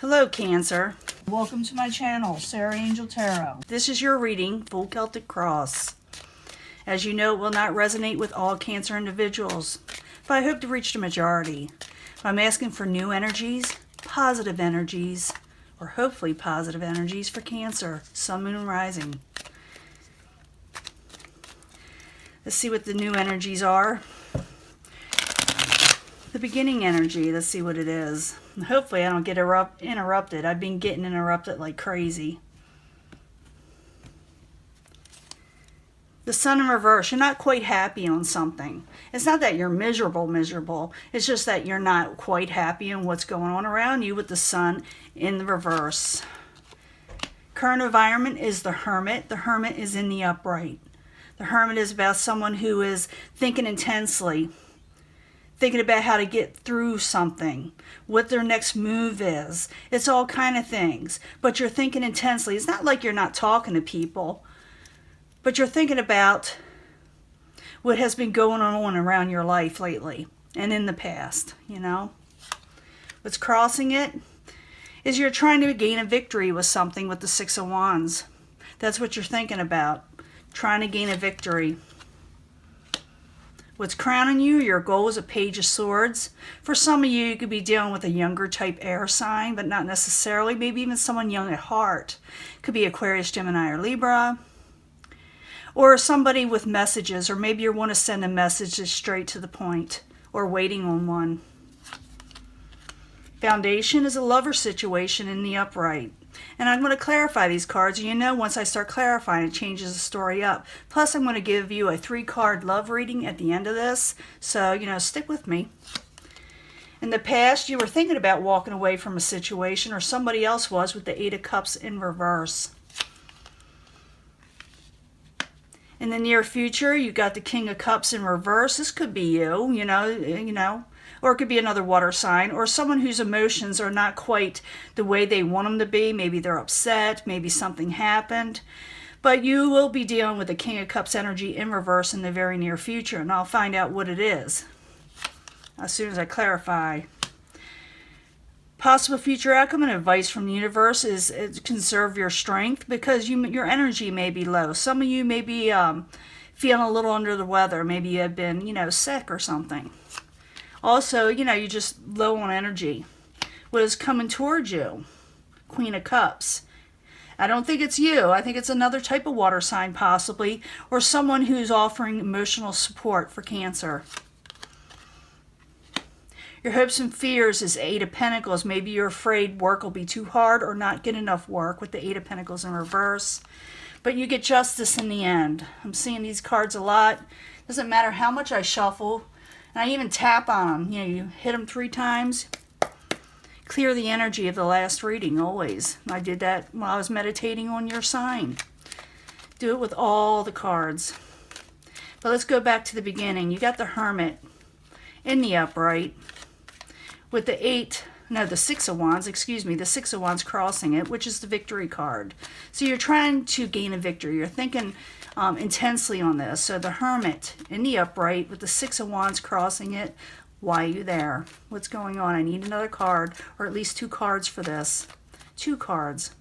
Hello, Cancer. Welcome to my channel, Sarah Angel Tarot. This is your reading, Full Celtic Cross. As you know, it will not resonate with all Cancer individuals, but I hope to reach the majority. I'm asking for new energies, positive energies, or hopefully positive energies for Cancer, Sun, Moon, Rising. Let's see what the new energies are. The beginning energy, let's see what it is. And hopefully I don't get interrupted. I've been getting interrupted like crazy. The Sun in reverse, you're not quite happy on something. It's not that you're miserable. It's just that you're not quite happy on what's going on around you with the Sun in the reverse. Current environment is the Hermit. The Hermit is in the upright. The Hermit is about someone who is thinking intensely, thinking about how to get through something, what their next move is. It's all kind of things, but you're thinking intensely. It's not like you're not talking to people, but you're thinking about what has been going on around your life lately and in the past, you know. What's crossing it is you're trying to gain a victory with something with the Six of Wands. That's what you're thinking about, trying to gain a victory. What's crowning you, your goal is a Page of Swords. For some of you, you could be dealing with a younger type air sign, but not necessarily. Maybe even someone young at heart. Could be Aquarius, Gemini, or Libra. Or somebody with messages, or maybe you want to send a message that's straight to the point, or waiting on one. Foundation is a lover situation in the upright. And I'm going to clarify these cards. You know, once I start clarifying, it changes the story up. Plus, I'm going to give you a 3-card love reading at the end of this. So, you know, stick with me. In the past, you were thinking about walking away from a situation, or somebody else was, with the 8 of Cups in reverse. In the near future, you got the King of Cups in reverse. This could be you know. Or it could be another water sign, or someone whose emotions are not quite the way they want them to be. Maybe they're upset, maybe something happened. But you will be dealing with the King of Cups energy in reverse in the very near future, and I'll find out what it is as soon as I clarify. Possible future outcome and advice from the universe is conserve your strength, because your energy may be low. Some of you may be feeling a little under the weather. Maybe you have been, you know, sick or something. Also, you know, you're just low on energy. What is coming towards you? Queen of Cups. I don't think it's you. I think it's another type of water sign possibly, or someone who's offering emotional support for Cancer. Your hopes and fears is 8 of Pentacles. Maybe you're afraid work will be too hard or not get enough work with the 8 of Pentacles in reverse. But you get justice in the end. I'm seeing these cards a lot. Doesn't matter how much I shuffle. And I even tap on them. You know, you hit them 3 times. Clear the energy of the last reading, always. I did that while I was meditating on your sign. Do it with all the cards. But let's go back to the beginning. You got the Hermit in the upright with the 6 of Wands, excuse me, the 6 of Wands crossing it, which is the victory card. So you're trying to gain a victory. You're thinking intensely on this. So the Hermit in the upright with the 6 of Wands crossing it. Why are you there? What's going on? I need another card, or at least 2 cards for this. 2 cards.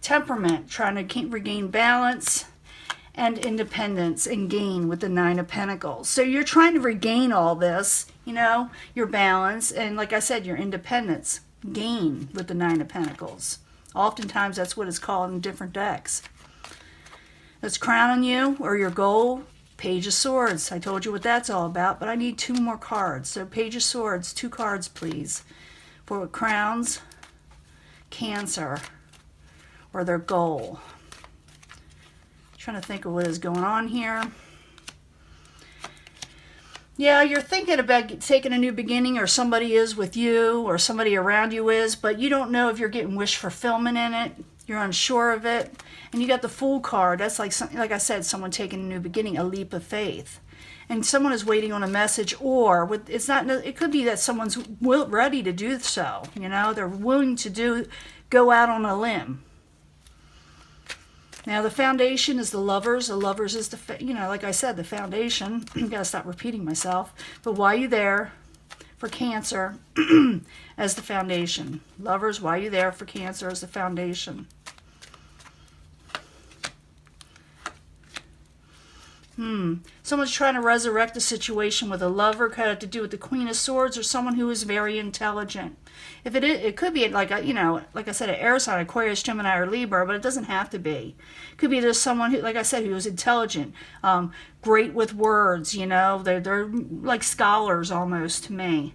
Temperament, trying to regain balance and independence and gain with the 9 of Pentacles. So you're trying to regain all this, you know, your balance, and like I said, your independence. Gain with the 9 of Pentacles. Oftentimes that's what it's called in different decks. That's crowning you, or your goal, Page of Swords. I told you what that's all about, but I need 2 more cards. So Page of Swords, 2 cards please, for what crowns Cancer, or their goal. Trying to think of what is going on here. Yeah, you're thinking about taking a new beginning, or somebody is with you, or somebody around you is, but you don't know if you're getting wish fulfillment in it. You're unsure of it. And you got the Fool card. That's like I said, someone taking a new beginning, a leap of faith. And someone is waiting on a message, or it could be that someone's ready to do so. You know, they're willing to go out on a limb. Now the foundation is the Lovers. The Lovers is like I said, the foundation. I've got to stop repeating myself. But why are you there? for Cancer as the foundation. Lovers, why are you there for Cancer as the foundation? Someone's trying to resurrect a situation with a lover. Could have to do with the Queen of Swords or someone who is very intelligent. If it could be like a, like I said, an air sign, Aquarius, Gemini, or Libra, but it doesn't have to be. It could be just someone who, like I said, who is intelligent, great with words. They're like scholars almost to me.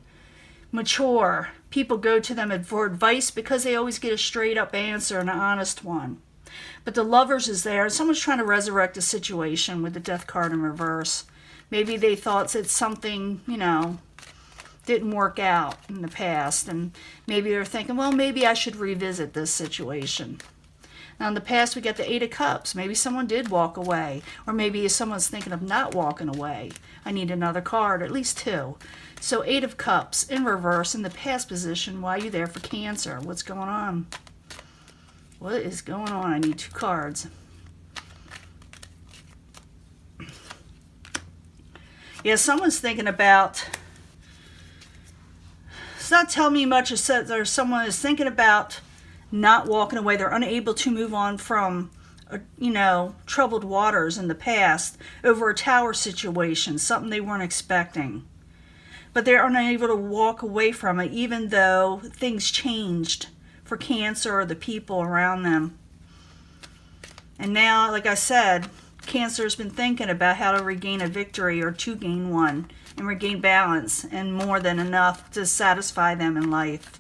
Mature. People go to them for advice because they always get a straight up answer and an honest one. But the Lovers is there, and someone's trying to resurrect a situation with the Death card in reverse. Maybe they thought that something, didn't work out in the past, and maybe they're thinking, well, maybe I should revisit this situation. Now, in the past, we got the Eight of Cups. Maybe someone did walk away, or maybe someone's thinking of not walking away. I need another card, at least two. So, Eight of Cups in reverse in the past position. Why are you there for Cancer? What's going on? What is going on? I need two cards. Yeah, someone's thinking about... It's not telling me much. It says there's someone is thinking about not walking away. They're unable to move on from, troubled waters in the past over a tower situation, something they weren't expecting. But they're unable to walk away from it, even though things changed for Cancer or the people around them. And now, like I said, Cancer's been thinking about how to regain a victory or to gain one and regain balance and more than enough to satisfy them in life.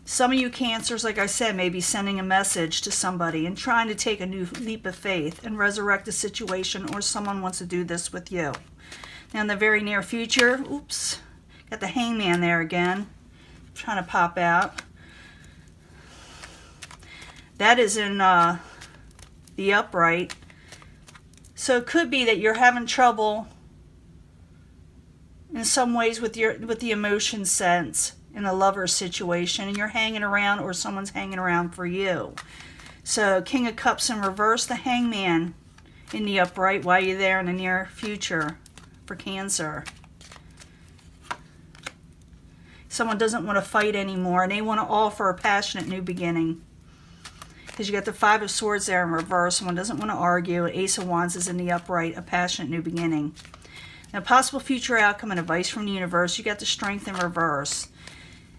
Some of you Cancers, like I said, may be sending a message to somebody and trying to take a new leap of faith and resurrect a situation, or someone wants to do this with you. Now, in the very near future, oops, got the Hangman there again, trying to pop out. That is in the upright. So it could be that you're having trouble in some ways with the emotion sense in a lover situation, and you're hanging around, or someone's hanging around for you. So King of Cups in reverse, the Hangman in the upright. Why are you there in the near future for Cancer? Someone doesn't want to fight anymore, and they want to offer a passionate new beginning. Because you got the Five of Swords there in reverse. Someone doesn't want to argue. Ace of Wands is in the upright, a passionate new beginning. Now, possible future outcome and advice from the universe. You got the Strength in reverse.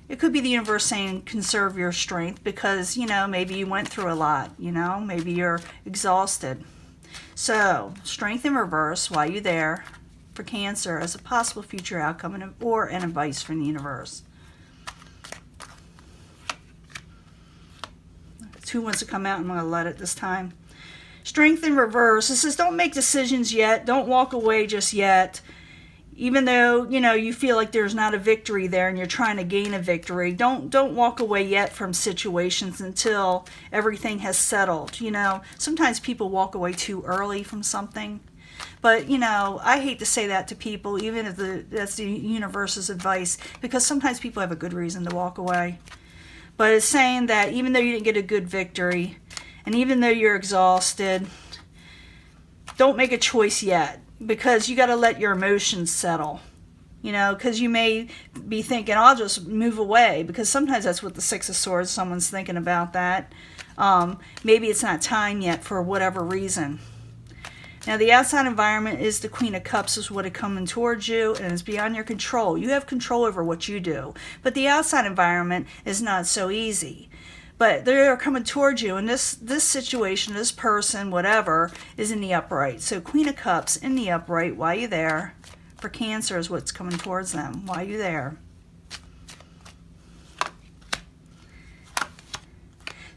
It could be the universe saying, conserve your strength because, maybe you went through a lot. Maybe you're exhausted. So, Strength in reverse. Why are you there for Cancer as a possible future outcome or an advice from the universe? Who wants to come out? I'm going to let it this time. Strength in reverse. This says don't make decisions yet. Don't walk away just yet. Even though, you feel like there's not a victory there and you're trying to gain a victory. Don't walk away yet from situations until everything has settled. Sometimes people walk away too early from something. But, I hate to say that to people, even if that's the universe's advice, because sometimes people have a good reason to walk away. But it's saying that even though you didn't get a good victory, and even though you're exhausted, don't make a choice yet, because you got to let your emotions settle. Because you may be thinking, I'll just move away, because sometimes that's what the Six of Swords, someone's thinking about that. Maybe it's not time yet for whatever reason. Now, the outside environment is the Queen of Cups is what is coming towards you, and it's beyond your control. You have control over what you do. But the outside environment is not so easy. But they are coming towards you, and this situation, this person, whatever, is in the upright. So Queen of Cups in the upright. Why are you there? For Cancer is what's coming towards them. Why are you there?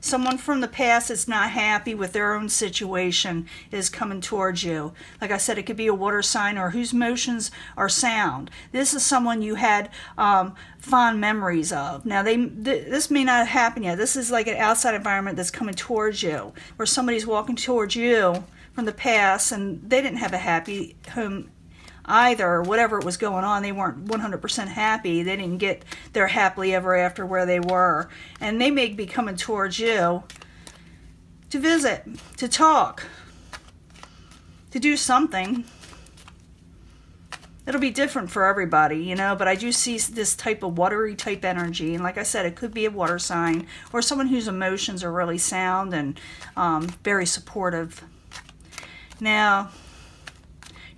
Someone from the past that's not happy with their own situation is coming towards you. Like I said, it could be a water sign or whose emotions are sound. This is someone you had fond memories of. Now, this may not happen yet. This is like an outside environment that's coming towards you, where somebody's walking towards you from the past and they didn't have a happy home either, or whatever was going on. They weren't 100% happy. They didn't get their happily ever after where they were. And they may be coming towards you to visit, to talk, to do something. It'll be different for everybody, you know, but I do see this type of watery type energy. And like I said, it could be a water sign or someone whose emotions are really sound and very supportive. Now,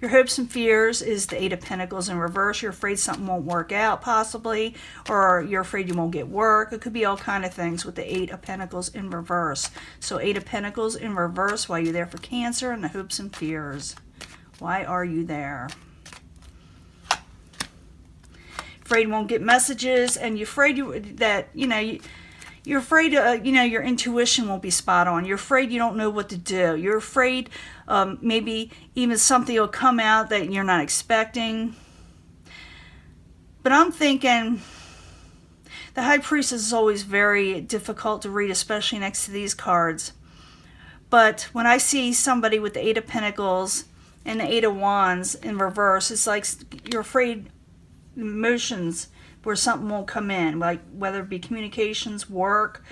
your hopes and fears is the Eight of Pentacles in reverse. You're afraid something won't work out, possibly, or you're afraid you won't get work. It could be all kind of things with the Eight of Pentacles in reverse. So Eight of Pentacles in reverse, why you're there for Cancer, and the hopes and fears. Why are you there? Afraid you won't get messages, and you're afraid you're afraid, your intuition won't be spot on. You're afraid you don't know what to do. You're afraid maybe even something will come out that you're not expecting. But I'm thinking the High Priestess is always very difficult to read, especially next to these cards. But when I see somebody with the Eight of Pentacles and the Eight of Wands in reverse, it's like you're afraid emotions where something won't come in, like whether it be communications, work.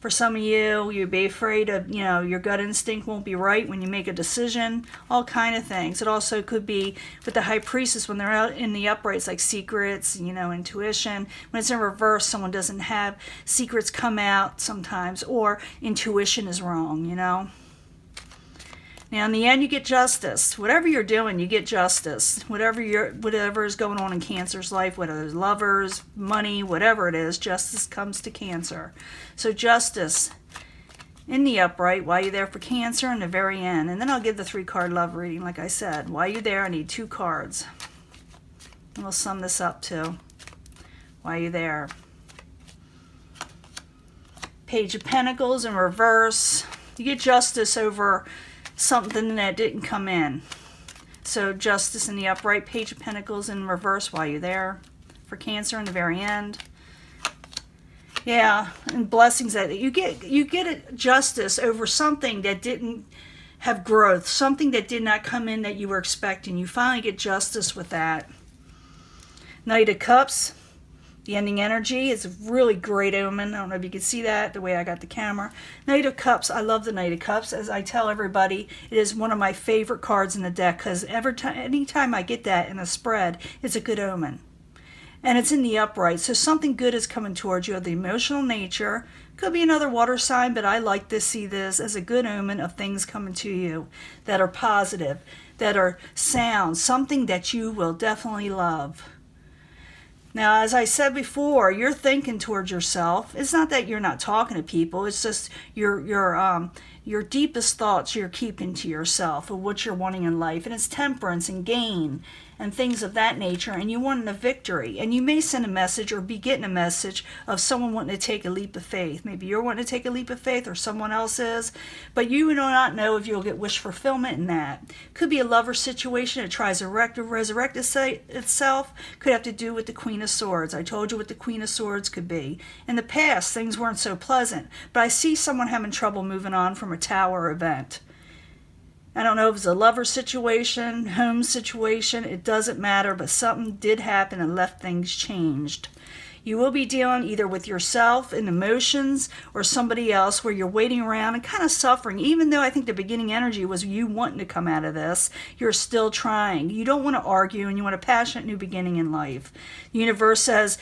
For some of you, you'll be afraid of, your gut instinct won't be right when you make a decision, all kind of things. It also could be with the High Priestess when they're out in the uprights, like secrets, intuition. When it's in reverse, someone doesn't have secrets come out sometimes, or intuition is wrong, Now, in the end, you get justice. Whatever you're doing, you get justice. Whatever is going on in Cancer's life, whether it's lovers, money, whatever it is, justice comes to Cancer. So justice in the upright, why you're there for Cancer, in the very end. And then I'll give the 3-card love reading, like I said. While you're there, I need 2 cards. And we'll sum this up too. Why you're there. Page of Pentacles in reverse. You get justice over something that didn't come in. So justice in the upright, Page of Pentacles in reverse while you're there for Cancer in the very end. Yeah, and blessings that you get justice over something that didn't have growth, something that did not come in that you were expecting. You finally get justice with that. Knight of Cups. The ending energy is a really great omen. I don't know if you can see that the way I got the camera. Knight of Cups. I love the Knight of Cups. As I tell everybody, it is one of my favorite cards in the deck because anytime I get that in a spread, it's a good omen. And it's in the upright, so something good is coming towards you of the emotional nature. Could be another water sign, but I like to see this as a good omen of things coming to you that are positive, that are sound, something that you will definitely love. Now, as I said before, you're thinking towards yourself. It's not that you're not talking to people. It's just your deepest thoughts you're keeping to yourself of what you're wanting in life. And it's temperance and gain and things of that nature. And you want a victory. And you may send a message or be getting a message of someone wanting to take a leap of faith. Maybe you're wanting to take a leap of faith or someone else is. But you do not know if you'll get wish fulfillment in that. Could be a lover situation that tries to resurrect itself. Could have to do with the Queen of Swords. I told you what the Queen of Swords could be. In the past, things weren't so pleasant. But I see someone having trouble moving on from a tower event. I don't know if it's a lover situation, home situation, it doesn't matter, but something did happen and left things changed. You will be dealing either with yourself and emotions or somebody else where you're waiting around and kind of suffering. Even though I think the beginning energy was you wanting to come out of this, you're still trying. You don't want to argue and you want a passionate new beginning in life. The universe says,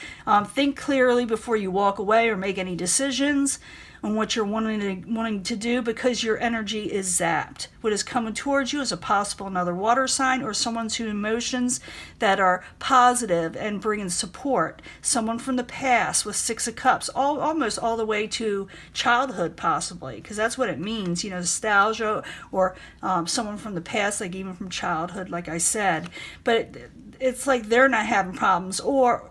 think clearly before you walk away or make any decisions on what you're wanting to do because your energy is zapped. What is coming towards you is a possible another water sign or someone's whose emotions that are positive and bringing support. Someone from the past with 6 of Cups, almost all the way to childhood possibly, because that's what it means, nostalgia or someone from the past, like even from childhood, like I said. But it's like they're not having problems or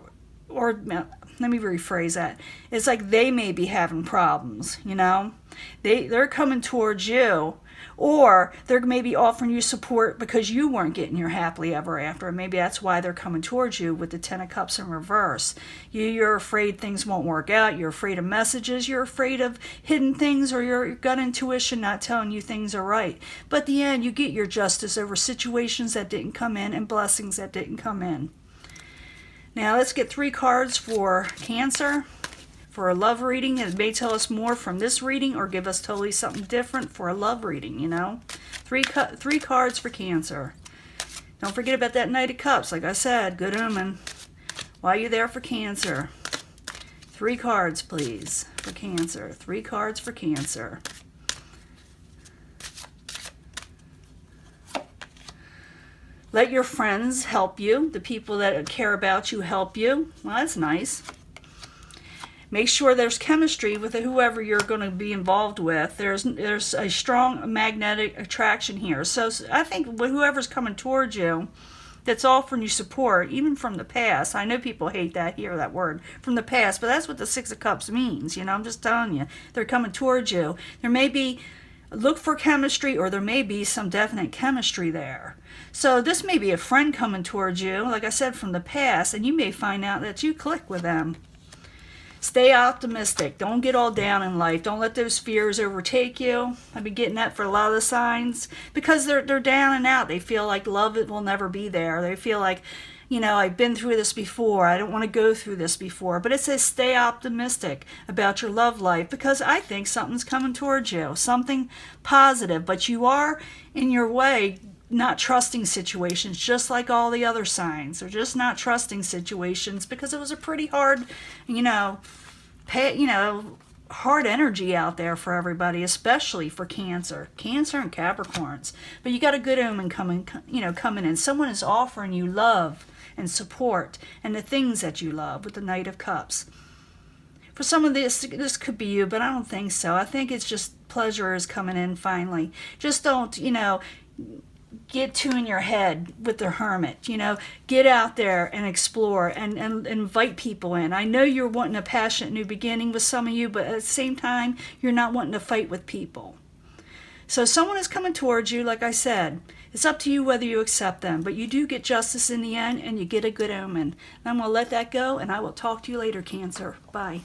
let me rephrase that. It's like they may be having problems, They're coming towards you, or they're maybe offering you support because you weren't getting your happily ever after. And maybe that's why they're coming towards you with the 10 of Cups in reverse. You're afraid things won't work out. You're afraid of messages. You're afraid of hidden things or your gut intuition not telling you things are right. But at the end, you get your justice over situations that didn't come in and blessings that didn't come in. Now let's get 3 cards for Cancer for a love reading. It may tell us more from this reading or give us totally something different for a love reading, 3 cards for Cancer. Don't forget about that Knight of Cups. Like I said, good omen. Why are you there for Cancer? 3 cards, please, for Cancer. 3 cards for Cancer. Let your friends help you. The people that care about you help you. Well, that's nice. Make sure there's chemistry with whoever you're going to be involved with. There's a strong magnetic attraction here. So I think whoever's coming towards you, that's offering you support, even from the past. I know people hate that, hear that word, from the past, but that's what the 6 of Cups means. You know, I'm just telling you. They're coming towards you. There may be, look for chemistry, or there may be some definite chemistry there. So this may be a friend coming towards you, like I said, from the past, and you may find out that you click with them. Stay optimistic. Don't get all down in life. Don't let those fears overtake you. I've been getting that for a lot of the signs, because they're down and out. They feel like love will never be there. They feel like, you know, I've been through this before. I don't want to go through this before. But it says stay optimistic about your love life, because I think something's coming towards you, something positive. But you are, in your way, not trusting situations, just like all the other signs. They're just not trusting situations, because it was a pretty hard, hard energy out there for everybody, especially for Cancer and Capricorns. But you got a good omen coming in. Someone is offering you love and support and the things that you love with the Knight of Cups. For some of this could be you, but I don't think so. I think it's just pleasure is coming in finally. Just don't, get too in your head with the Hermit. Get out there and explore and invite people in. I know you're wanting a passionate new beginning with some of you, but at the same time, you're not wanting to fight with people. So someone is coming towards you, like I said. It's up to you whether you accept them, but you do get justice in the end, and you get a good omen. And I'm going to let that go, and I will talk to you later, Cancer. Bye.